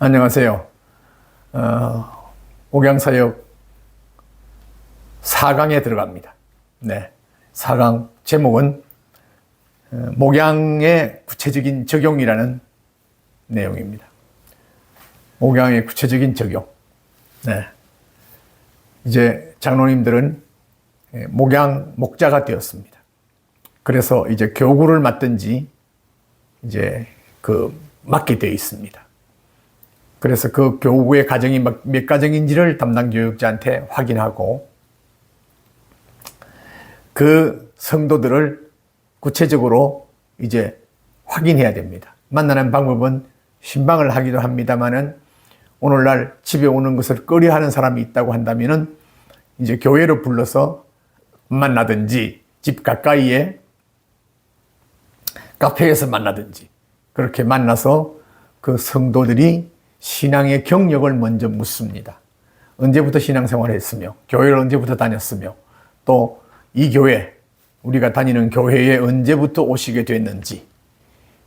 안녕하세요. 목양사역 4강에 들어갑니다. 네, 4강 제목은 목양의 구체적인 적용이라는 내용입니다. 목양의 구체적인 적용. 네, 이제 장로님들은 목자가 되었습니다. 그래서 이제 교구를 맡든지 이제 맡게 되어 있습니다. 그래서 그 교구의 과정이 몇 과정인지를 담당 교육자한테 확인하고 그 성도들을 구체적으로 이제 확인해야 됩니다. 만나는 방법은 신방을 하기도 합니다만은 오늘날 집에 오는 것을 꺼려하는 사람이 있다고 한다면은 이제 교회로 불러서 만나든지 집 가까이에 카페에서 만나든지 그렇게 만나서 그 성도들이 신앙의 경력을 먼저 묻습니다. 언제부터 신앙생활을 했으며 교회를 언제부터 다녔으며 또 이 교회 우리가 다니는 교회에 언제부터 오시게 됐는지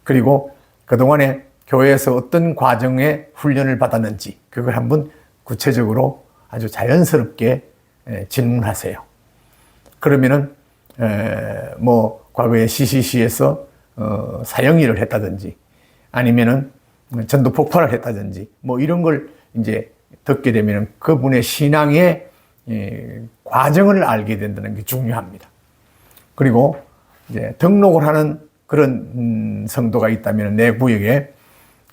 그리고 그동안에 교회에서 어떤 과정의 훈련을 받았는지 그걸 한번 구체적으로 아주 자연스럽게 질문하세요. 그러면은 과거에 CCC에서 사형일을 했다든지 아니면은 전도 폭발을 했다든지 이런 걸 이제 듣게 되면 그분의 신앙의 과정을 알게 된다는 게 중요합니다. 그리고 이제 등록을 하는 그런 성도가 있다면 내 구역에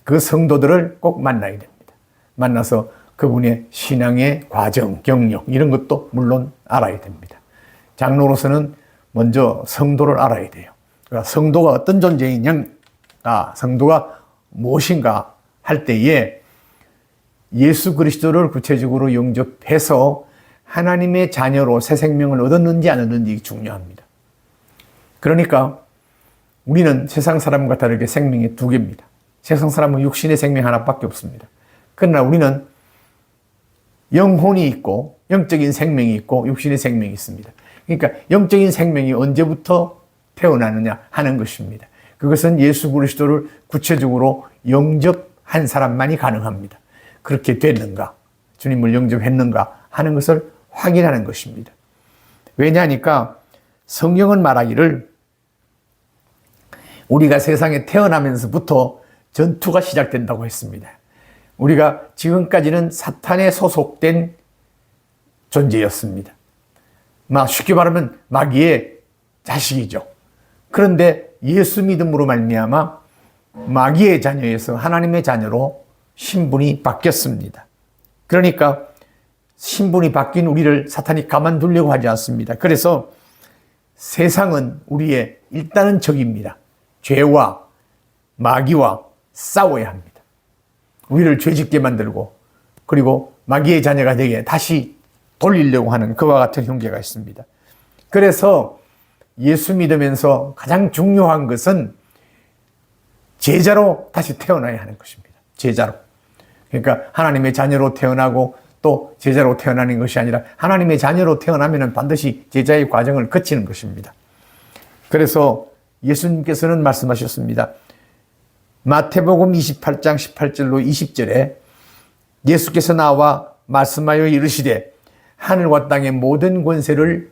그 성도들을 꼭 만나야 됩니다. 만나서 그분의 신앙의 과정, 경력 이런 것도 물론 알아야 됩니다. 장로로서는 먼저 성도를 알아야 돼요. 그러니까 성도가 어떤 존재이냐, 성도가 무엇인가 할 때에 예수 그리스도를 구체적으로 영접해서 하나님의 자녀로 새 생명을 얻었는지 안 얻었는지 중요합니다. 그러니까 우리는 세상 사람과 다르게 생명이 두 개입니다. 세상 사람은 육신의 생명 하나밖에 없습니다. 그러나 우리는 영혼이 있고 영적인 생명이 있고 육신의 생명이 있습니다. 그러니까 영적인 생명이 언제부터 태어나느냐 하는 것입니다. 그것은 예수 그리스도를 구체적으로 영접한 사람만이 가능합니다. 그렇게 됐는가, 주님을 영접했는가 하는 것을 확인하는 것입니다. 왜냐하니까 성경은 말하기를 우리가 세상에 태어나면서부터 전투가 시작된다고 했습니다. 우리가 지금까지는 사탄에 소속된 존재였습니다. 쉽게 말하면 마귀의 자식이죠. 그런데 예수 믿음으로 말미암아 마귀의 자녀에서 하나님의 자녀로 신분이 바뀌었습니다. 그러니까 신분이 바뀐 우리를 사탄이 가만두려고 하지 않습니다. 그래서 세상은 우리의 일단은 적입니다. 죄와 마귀와 싸워야 합니다. 우리를 죄짓게 만들고 그리고 마귀의 자녀가 되게 다시 돌리려고 하는 그와 같은 형제가 있습니다. 그래서 예수 믿으면서 가장 중요한 것은 제자로 다시 태어나야 하는 것입니다. 제자로. 그러니까 하나님의 자녀로 태어나고 또 제자로 태어나는 것이 아니라 하나님의 자녀로 태어나면 반드시 제자의 과정을 거치는 것입니다. 그래서 예수님께서는 말씀하셨습니다. 마태복음 28장 18절로 20절에 예수께서 나와 말씀하여 이르시되 하늘과 땅의 모든 권세를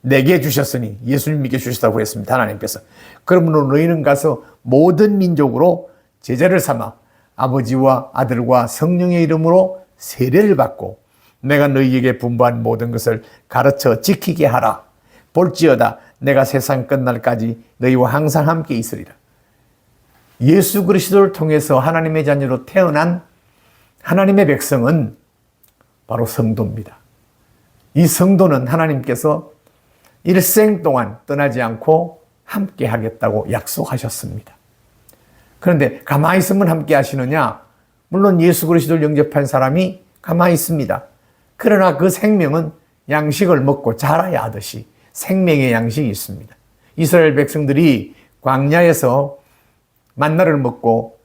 내게 주셨으니 예수님께 주셨다고 했습니다. 하나님께서. 그러므로 너희는 가서 모든 민족으로 제자를 삼아 아버지와 아들과 성령의 이름으로 세례를 받고 내가 너희에게 분부한 모든 것을 가르쳐 지키게 하라. 볼지어다 내가 세상 끝날까지 너희와 항상 함께 있으리라. 예수 그리스도를 통해서 하나님의 자녀로 태어난 하나님의 백성은 바로 성도입니다. 이 성도는 하나님께서 일생 동안 떠나지 않고 함께 하겠다고 약속하셨습니다. 그런데 가만히 있으면 함께 하시느냐? 물론 예수 그리스도를 영접한 사람이 가만히 있습니다. 그러나 그 생명은 양식을 먹고 자라야 하듯이 생명의 양식이 있습니다. 이스라엘 백성들이 광야에서 만나를 먹고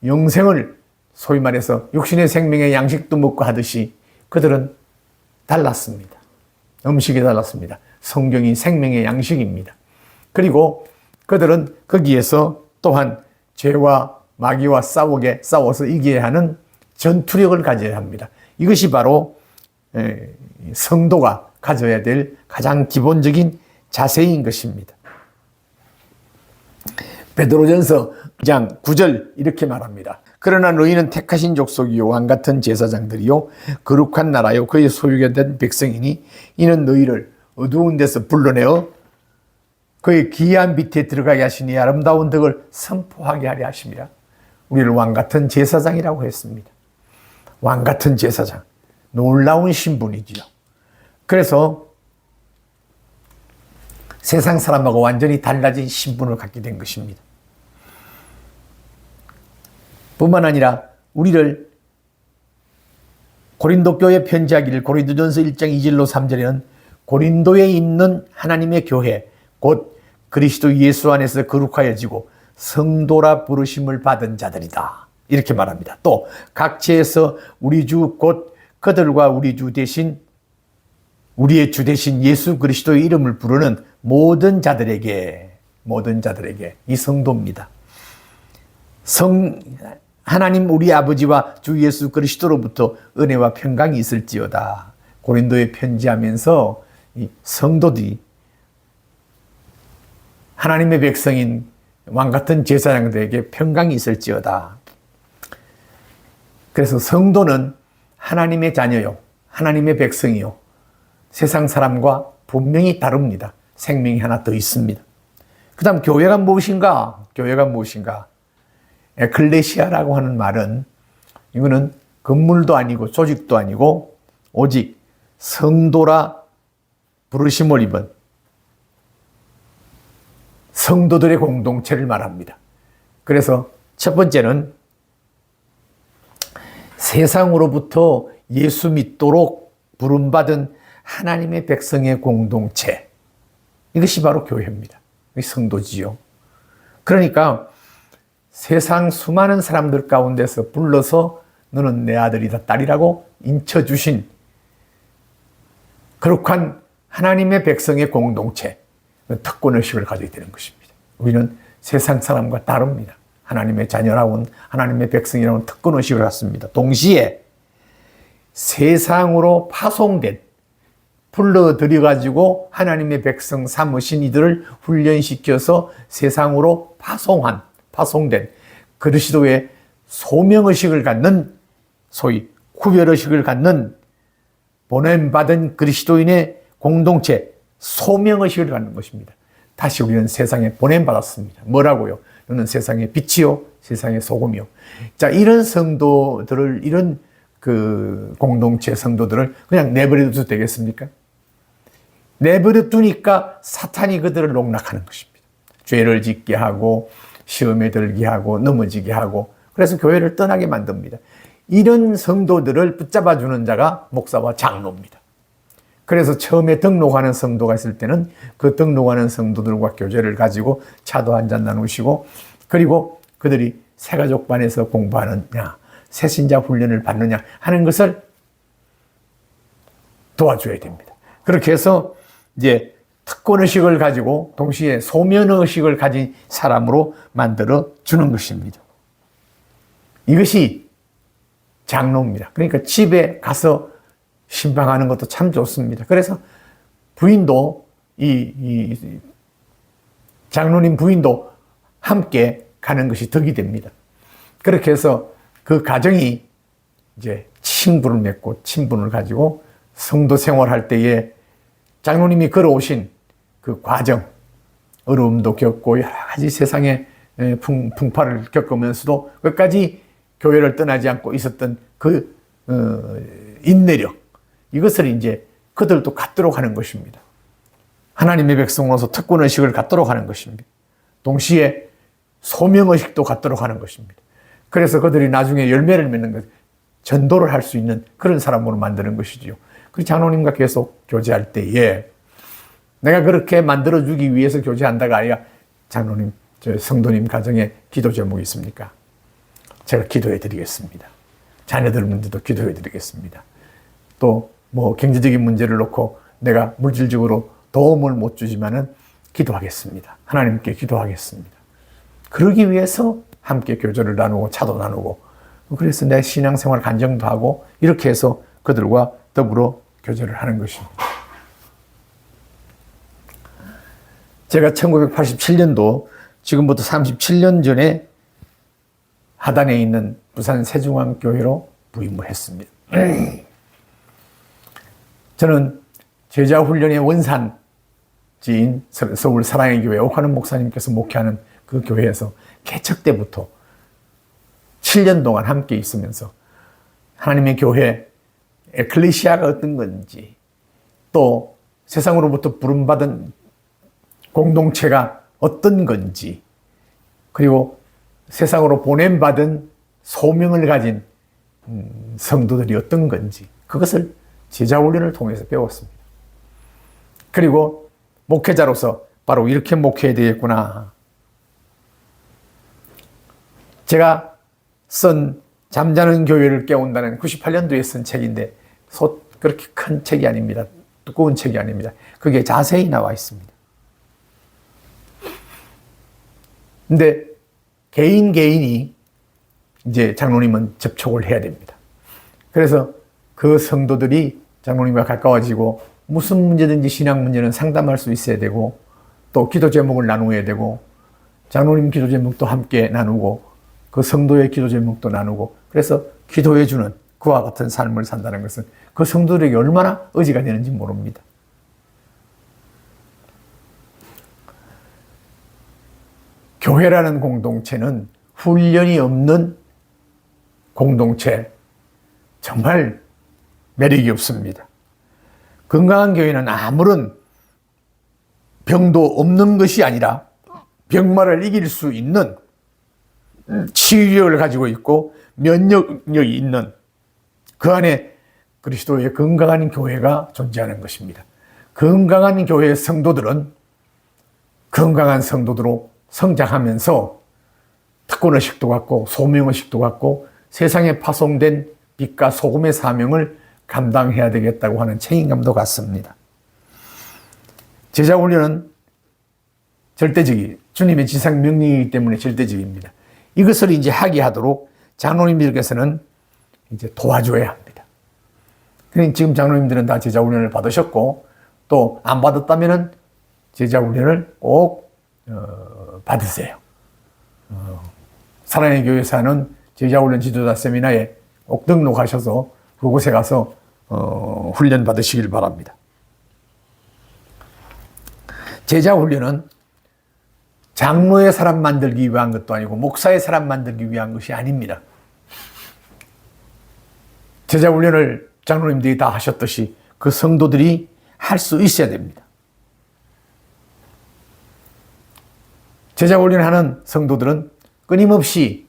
영생을 소위 말해서 육신의 생명의 양식도 먹고 하듯이 그들은 달랐습니다. 음식이 달랐습니다. 성경이 생명의 양식입니다. 그리고 그들은 거기에서 또한 죄와 마귀와 싸워서 이겨야 하는 전투력을 가져야 합니다. 이것이 바로 성도가 가져야 될 가장 기본적인 자세인 것입니다. 베드로전서 2장 9절 이렇게 말합니다. 그러나 너희는 택하신 족속이요 왕같은 제사장들이요 거룩한 나라요 그의 소유가 된 백성이니 이는 너희를 어두운 데서 불러내어 그의 기이한 빛에 들어가게 하시니 아름다운 덕을 선포하게 하려 하심이라. 우리를 왕같은 제사장이라고 했습니다. 왕같은 제사장, 놀라운 신분이지요. 그래서 세상 사람하고 완전히 달라진 신분을 갖게 된 것입니다. 뿐만 아니라 우리를 고린도 교회 편지하기를 고린도전서 1장 2절로 3절에는 고린도에 있는 하나님의 교회 곧 그리스도 예수 안에서 거룩하여지고 성도라 부르심을 받은 자들이다. 이렇게 말합니다. 또 각처에서 우리 주 곧 그들과 우리 주 대신 우리의 주 대신 예수 그리스도의 이름을 부르는 모든 자들에게 이 성도입니다. 하나님 우리 아버지와 주 예수 그리스도로부터 은혜와 평강이 있을지어다. 고린도에 편지하면서 이 성도들이 하나님의 백성인 왕같은 제사장들에게 평강이 있을지어다. 그래서 성도는 하나님의 자녀요, 하나님의 백성이요, 세상 사람과 분명히 다릅니다. 생명이 하나 더 있습니다. 그 다음 교회가 무엇인가? 교회가 무엇인가? 에클레시아라고 하는 말은 이거는 건물도 아니고 조직도 아니고 오직 성도라 부르심을 입은 성도들의 공동체를 말합니다. 그래서 첫 번째는 세상으로부터 예수 믿도록 부름받은 하나님의 백성의 공동체, 이것이 바로 교회입니다. 성도지요. 그러니까 세상 수많은 사람들 가운데서 불러서 너는 내 아들이다 딸이라고 인쳐주신 거룩한 하나님의 백성의 공동체, 특권의식을 가지게 되는 것입니다. 우리는 세상 사람과 다릅니다. 하나님의 자녀라고는 하나님의 백성이라고는 특권의식을 갖습니다. 동시에 세상으로 파송된, 불러들여가지고 하나님의 백성 삼으신 이들을 훈련시켜서 세상으로 파송된 그리스도의 소명의식을 갖는, 소위 구별의식을 갖는 보냄받은 그리스도인의 공동체, 소명의식을 갖는 것입니다. 다시 우리는 세상에 보냄받았습니다. 뭐라고요? 너는 세상의 빛이요, 세상의 소금이요. 자, 이런 성도들을, 이런 그 공동체 성도들을 그냥 내버려둬도 되겠습니까? 내버려 두니까 사탄이 그들을 농락하는 것입니다. 죄를 짓게 하고 시험에 들게 하고 넘어지게 하고, 그래서 교회를 떠나게 만듭니다. 이런 성도들을 붙잡아 주는 자가 목사와 장로입니다. 그래서 처음에 등록하는 성도가 있을 때는 그 등록하는 성도들과 교제를 가지고 차도 한잔 나누시고, 그리고 그들이 새가족반에서 공부하느냐, 새신자 훈련을 받느냐 하는 것을 도와줘야 됩니다. 그렇게 해서 이제 특권의식을 가지고 동시에 소면의식을 가진 사람으로 만들어 주는 것입니다. 이것이 장로입니다. 그러니까 집에 가서 신방하는 것도 참 좋습니다. 그래서 부인도, 이 장로님 부인도 함께 가는 것이 덕이 됩니다. 그렇게 해서 그 가정이 이제 친분을 맺고 친분을 가지고 성도 생활할 때에 장로님이 걸어오신 그 과정, 어려움도 겪고 여러 가지 세상의 풍파를 겪으면서도 끝까지 교회를 떠나지 않고 있었던 그 인내력, 이것을 이제 그들도 갖도록 하는 것입니다. 하나님의 백성으로서 특권의식을 갖도록 하는 것입니다. 동시에 소명의식도 갖도록 하는 것입니다. 그래서 그들이 나중에 열매를 맺는 것, 전도를 할 수 있는 그런 사람으로 만드는 것이지요. 그 장로님과 계속 교제할 때에 내가 그렇게 만들어주기 위해서 교제한다가 아니라, 장로님, 성도님 가정에 기도 제목이 있습니까? 제가 기도해 드리겠습니다. 자녀들 문제도 기도해 드리겠습니다. 또 뭐 경제적인 문제를 놓고 내가 물질적으로 도움을 못 주지만은 기도하겠습니다. 하나님께 기도하겠습니다. 그러기 위해서 함께 교제를 나누고 차도 나누고 그래서 내 신앙생활 간증도 하고 이렇게 해서 그들과 더불어 교제를 하는 것입니다. 제가 1987년도 지금부터 37년 전에 하단에 있는 부산 세중앙교회로 부임을 했습니다. 저는 제자훈련의 원산지인 서울 사랑의 교회 옥하는 목사님께서 목회하는 그 교회에서 개척 때부터 7년 동안 함께 있으면서 하나님의 교회 에클레시아가 어떤 건지, 또 세상으로부터 부름받은 공동체가 어떤 건지, 그리고 세상으로 보냄받은 소명을 가진 성도들이 어떤 건지, 그것을 제자훈련을 통해서 배웠습니다. 그리고 목회자로서 바로 이렇게 목회해야 되겠구나. 제가 쓴 잠자는 교회를 깨운다는 98년도에 쓴 책인데 그렇게 큰 책이 아닙니다. 두꺼운 책이 아닙니다. 그게 자세히 나와 있습니다. 근데 개인이 이제 장로님은 접촉을 해야 됩니다. 그래서 그 성도들이 장로님과 가까워지고 무슨 문제든지 신앙 문제는 상담할 수 있어야 되고, 또 기도 제목을 나누어야 되고, 장로님 기도 제목도 함께 나누고, 그 성도의 기도 제목도 나누고, 그래서 기도해 주는 그와 같은 삶을 산다는 것은 그 성도들에게 얼마나 의지가 되는지 모릅니다. 교회라는 공동체는 훈련이 없는 공동체, 정말 매력이 없습니다. 건강한 교회는 아무런 병도 없는 것이 아니라 병마를 이길 수 있는 치유력을 가지고 있고 면역력이 있는, 그 안에 그리스도의 건강한 교회가 존재하는 것입니다. 건강한 교회의 성도들은 건강한 성도들로 성장하면서 특권의식도 갖고 소명의식도 갖고 세상에 파송된 빛과 소금의 사명을 감당해야 되겠다고 하는 책임감도 갖습니다. 제자훈련은 절대적이, 주님의 지상 명령이기 때문에 절대적입니다. 이것을 이제 하게 하도록 장로님들께서는 이제 도와줘야 합니다. 그러니까 지금 장로님들은 다 제자훈련을 받으셨고, 또 안 받았다면 제자훈련을 꼭 받으세요. 사랑의 교회사는 제자훈련 지도자 세미나에 꼭 등록하셔서 그곳에 가서 훈련 받으시길 바랍니다. 제자훈련은 장로의 사람 만들기 위한 것도 아니고 목사의 사람 만들기 위한 것이 아닙니다. 제자훈련을 장로님들이 다 하셨듯이 그 성도들이 할 수 있어야 됩니다. 제자훈련을 하는 성도들은 끊임없이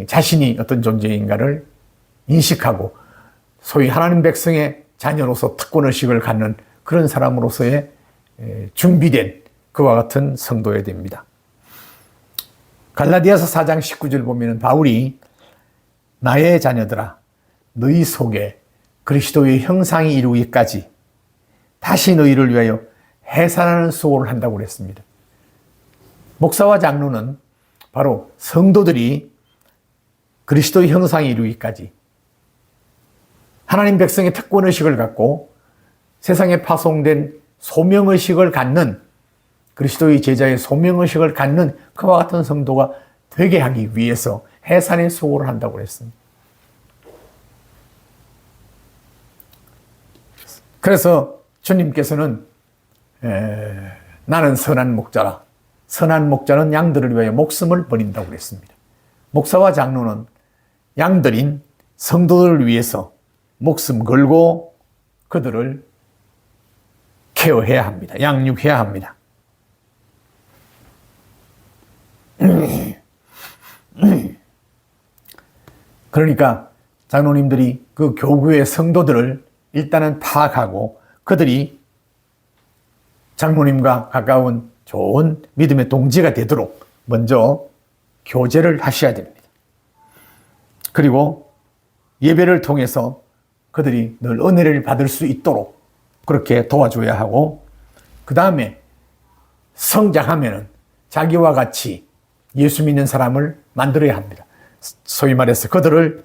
자신이 어떤 존재인가를 인식하고 소위 하나님 백성의 자녀로서 특권의식을 갖는 그런 사람으로서의 준비된 그와 같은 성도여야 됩니다. 갈라디아서 4장 19절 보면 바울이 나의 자녀들아 너희 속에 그리스도의 형상이 이루기까지 다시 너희를 위하여 해산하는 수고를 한다고 그랬습니다. 목사와 장로는 바로 성도들이 그리스도의 형상이 이루기까지 하나님 백성의 특권의식을 갖고 세상에 파송된 소명의식을 갖는, 그리스도의 제자의 소명의식을 갖는 그와 같은 성도가 되게 하기 위해서 해산의 수고를 한다고 그랬습니다. 그래서 주님께서는 나는 선한 목자라, 선한 목자는 양들을 위하여 목숨을 버린다고 그랬습니다. 목사와 장로는 양들인 성도들을 위해서 목숨 걸고 그들을 케어해야 합니다. 양육해야 합니다. 그러니까 장로님들이 그 교구의 성도들을 일단은 파악하고 그들이 장로님과 가까운 좋은 믿음의 동지가 되도록 먼저 교제를 하셔야 됩니다. 그리고 예배를 통해서 그들이 늘 은혜를 받을 수 있도록 그렇게 도와줘야 하고, 그 다음에 성장하면은 자기와 같이 예수 믿는 사람을 만들어야 합니다. 소위 말해서 그들을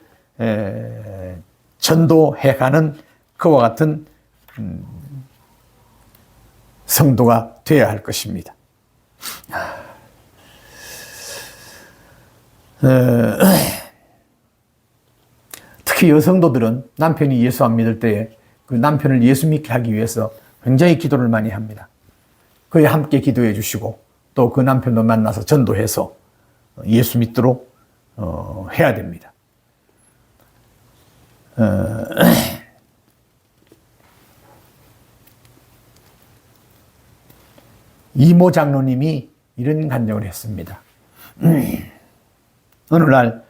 전도해가는 그와 같은 성도가 되어야 할 것입니다. 특히 여성도들은 남편이 예수 안 믿을 때에 그 남편을 예수 믿게 하기 위해서 굉장히 기도를 많이 합니다. 그에 함께 기도해 주시고 또 그 남편도 만나서 전도해서 예수 믿도록 해야 됩니다. 이모 장로님이 이런 간증을 했습니다. 어느 날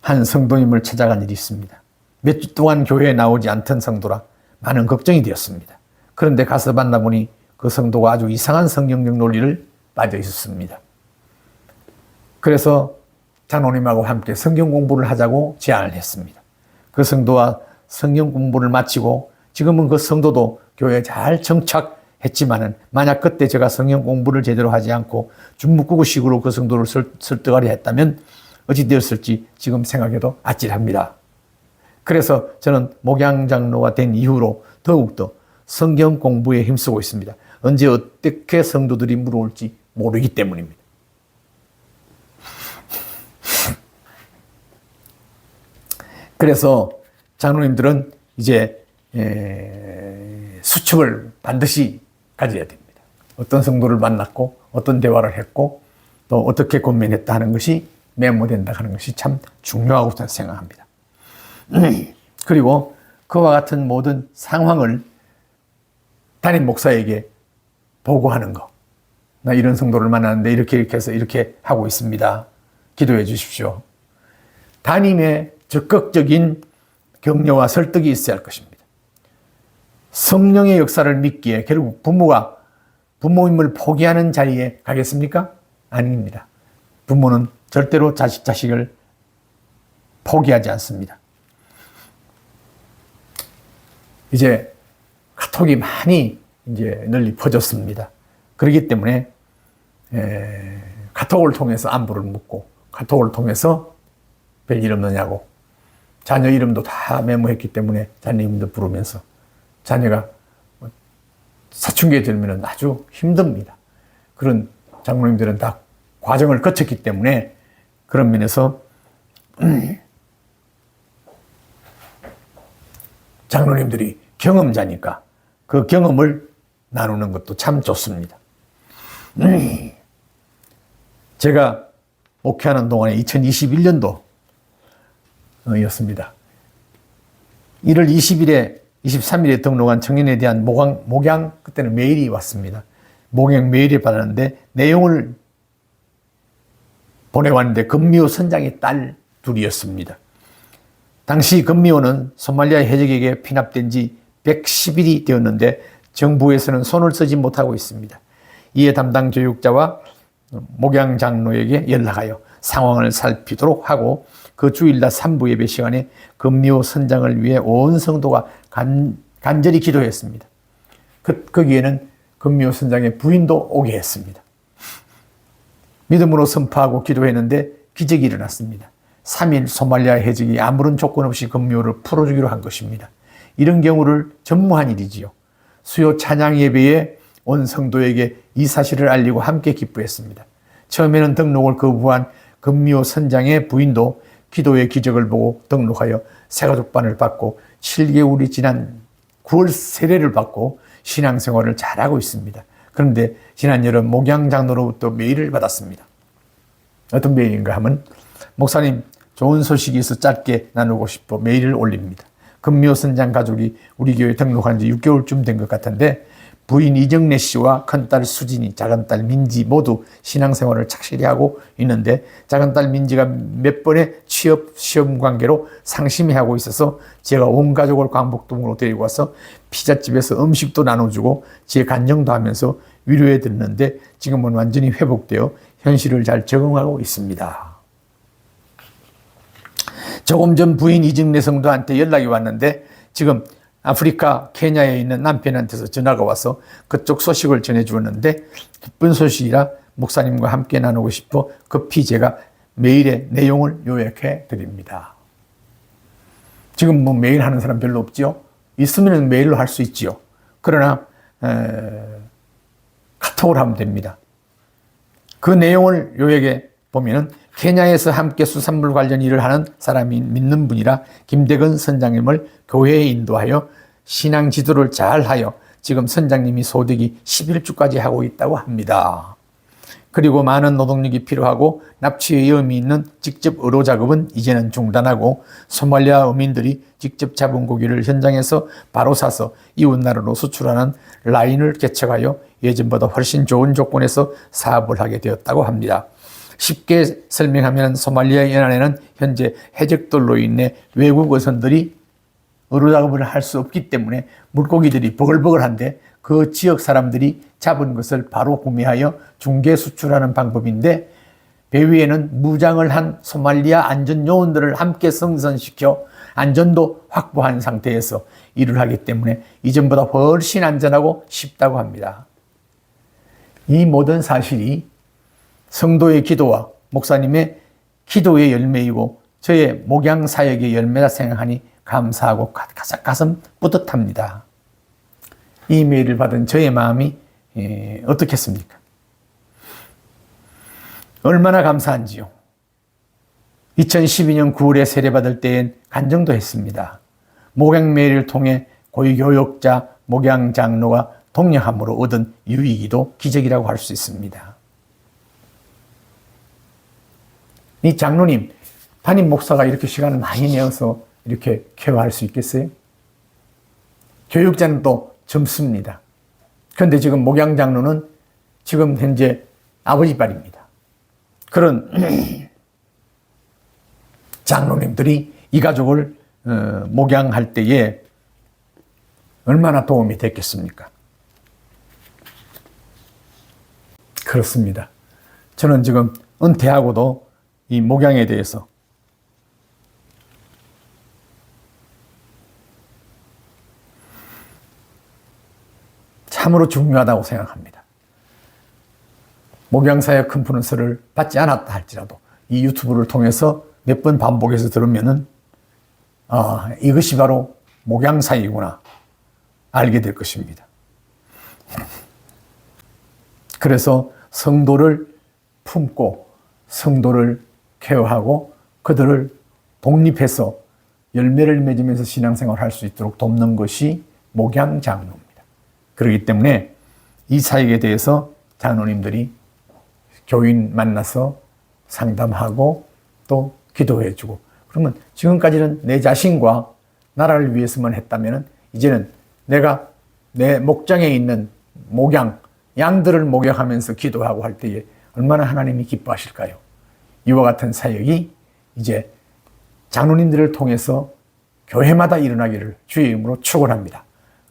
한 성도님을 찾아간 일이 있습니다. 몇 주 동안 교회에 나오지 않던 성도라 많은 걱정이 되었습니다. 그런데 가서 만나보니 그 성도가 아주 이상한 성경적 논리를 빠져 있었습니다. 그래서 장로님하고 함께 성경 공부를 하자고 제안을 했습니다. 그 성도와 성경 공부를 마치고 지금은 그 성도도 교회에 잘 정착했지만은 만약 그때 제가 성경 공부를 제대로 하지 않고 중묵구구식으로 그 성도를 설득하려 했다면 어찌 되었을지 지금 생각해도 아찔합니다. 그래서 저는 목양장로가 된 이후로 더욱더 성경 공부에 힘쓰고 있습니다. 언제 어떻게 성도들이 물어올지 모르기 때문입니다. 그래서 장로님들은 이제 수첩을 반드시 가져야 됩니다. 어떤 성도를 만났고 어떤 대화를 했고 또 어떻게 권면했다 하는 것이 메모된다 하는 것이 참 중요하고 생각합니다. 그리고 그와 같은 모든 상황을 담임 목사에게 보고하는 거. 나 이런 성도를 만났는데 이렇게 해서 이렇게 하고 있습니다. 기도해 주십시오. 담임의 적극적인 격려와 설득이 있어야 할 것입니다. 성령의 역사를 믿기에 결국 부모가 부모임을 포기하는 자리에 가겠습니까? 아닙니다. 부모는 절대로 자식을 포기하지 않습니다. 이제 카톡이 많이 이제 널리 퍼졌습니다. 그렇기 때문에 카톡을 통해서 안부를 묻고 카톡을 통해서 별일 없느냐고 자녀 이름도 다 메모했기 때문에 자녀 이름도 부르면서 자녀가 사춘기에 들면 아주 힘듭니다. 그런 장로님들은 다 과정을 거쳤기 때문에 그런 면에서 장로님들이 경험자니까 그 경험을 나누는 것도 참 좋습니다. 제가 목회하는 동안에 2021년도 였습니다. 1월 20일에 23일에 등록한 청년에 대한 목양 그때는 메일이 왔습니다. 목양 메일을 받았는데 내용을 보내왔는데 금미호 선장의 딸 둘이었습니다. 당시 금미호는 소말리아 해적에게 피납된 지 110일이 되었는데 정부에서는 손을 쓰지 못하고 있습니다. 이에 담당 교육자와 목양 장로에게 연락하여 상황을 살피도록 하고 그 주일날 3부 예배 시간에 금미호 선장을 위해 온 성도가 간절히 기도했습니다. 거기에는 금미호 선장의 부인도 오게 했습니다. 믿음으로 선포하고 기도했는데 기적이 일어났습니다. 3일 소말리아 해적이 아무런 조건 없이 금미호를 풀어주기로 한 것입니다. 이런 경우를 전무한 일이지요. 수요 찬양 예배에 온 성도에게 이 사실을 알리고 함께 기뻐했습니다. 처음에는 등록을 거부한 금미호 선장의 부인도 기도의 기적을 보고 등록하여 새가족반을 받고 7개월이 지난 9월 세례를 받고 신앙생활을 잘하고 있습니다. 그런데 지난 여름 목양장로로부터 메일을 받았습니다. 어떤 메일인가 하면 목사님 좋은 소식이 있어 짧게 나누고 싶어 메일을 올립니다. 금미호 선장 가족이 우리 교회에 등록한 지 6개월쯤 된 것 같은데 부인 이정래 씨와 큰딸 수진이, 작은딸 민지 모두 신앙생활을 착실히 하고 있는데 작은딸 민지가 몇 번의 취업 시험 관계로 상심해 하고 있어서 제가 온 가족을 광복동으로 데리고 와서 피자집에서 음식도 나눠주고 제 간증도 하면서 위로해 드렸는데 지금은 완전히 회복되어 현실을 잘 적응하고 있습니다. 조금 전 부인 이정래 성도한테 연락이 왔는데 지금 아프리카 케냐에 있는 남편한테서 전화가 와서 그쪽 소식을 전해주었는데 기쁜 소식이라 목사님과 함께 나누고 싶어 급히 제가 매일의 내용을 요약해 드립니다. 지금 뭐 매일 하는 사람 별로 없죠? 있으면 매일로 할 수 있지요. 그러나 카톡을 하면 됩니다. 그 내용을 요약해 보면은 케냐에서 함께 수산물 관련 일을 하는 사람이 믿는 분이라 김대건 선장님을 교회에 인도하여 신앙 지도를 잘하여 지금 선장님이 소득이 11주까지 하고 있다고 합니다. 그리고 많은 노동력이 필요하고 납치의 위험이 있는 직접 의료 작업은 이제는 중단하고 소말리아 어민들이 직접 잡은 고기를 현장에서 바로 사서 이웃나라로 수출하는 라인을 개척하여 예전보다 훨씬 좋은 조건에서 사업을 하게 되었다고 합니다. 쉽게 설명하면 소말리아 연안에는 현재 해적들로 인해 외국 어선들이 의료 작업을 할 수 없기 때문에 물고기들이 버글버글한데 그 지역 사람들이 잡은 것을 바로 구매하여 중개 수출하는 방법인데 배 위에는 무장을 한 소말리아 안전요원들을 함께 성선시켜 안전도 확보한 상태에서 일을 하기 때문에 이전보다 훨씬 안전하고 쉽다고 합니다. 이 모든 사실이 성도의 기도와 목사님의 기도의 열매이고 저의 목양 사역의 열매라 생각하니 감사하고 가슴 뿌듯합니다. 이 메일을 받은 저의 마음이 어떻겠습니까? 얼마나 감사한지요. 2012년 9월에 세례받을 때엔 간증도 했습니다. 목양 메일을 통해 고위교역자 목양 장로가 동력함으로 얻은 유익이도 기적이라고 할 수 있습니다. 이 장로님, 담임 목사가 이렇게 시간을 많이 내어서 이렇게 케어할 수 있겠어요? 교육자는 또 젊습니다. 그런데 지금 목양 장로는 지금 현재 아버지 빨입니다. 그런 장로님들이 이 가족을 목양할 때에 얼마나 도움이 됐겠습니까? 그렇습니다. 저는 지금 은퇴하고도 이 목양에 대해서 참으로 중요하다고 생각합니다. 목양사역 컨퍼런스를 받지 않았다 할지라도 이 유튜브를 통해서 몇 번 반복해서 들으면은 이것이 바로 목양사이구나 알게 될 것입니다. 그래서 성도를 품고 성도를 케어하고 그들을 독립해서 열매를 맺으면서 신앙생활을 할 수 있도록 돕는 것이 목양 장로입니다. 그렇기 때문에 이 사역에 대해서 장로님들이 교인 만나서 상담하고 또 기도해주고 그러면 지금까지는 내 자신과 나라를 위해서만 했다면 이제는 내가 내 목장에 있는 목양, 양들을 목양하면서 기도하고 할 때에 얼마나 하나님이 기뻐하실까요? 이와 같은 사역이 이제 장로님들을 통해서 교회마다 일어나기를 주의 이름으로 축원합니다.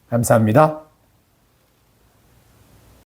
감사합니다.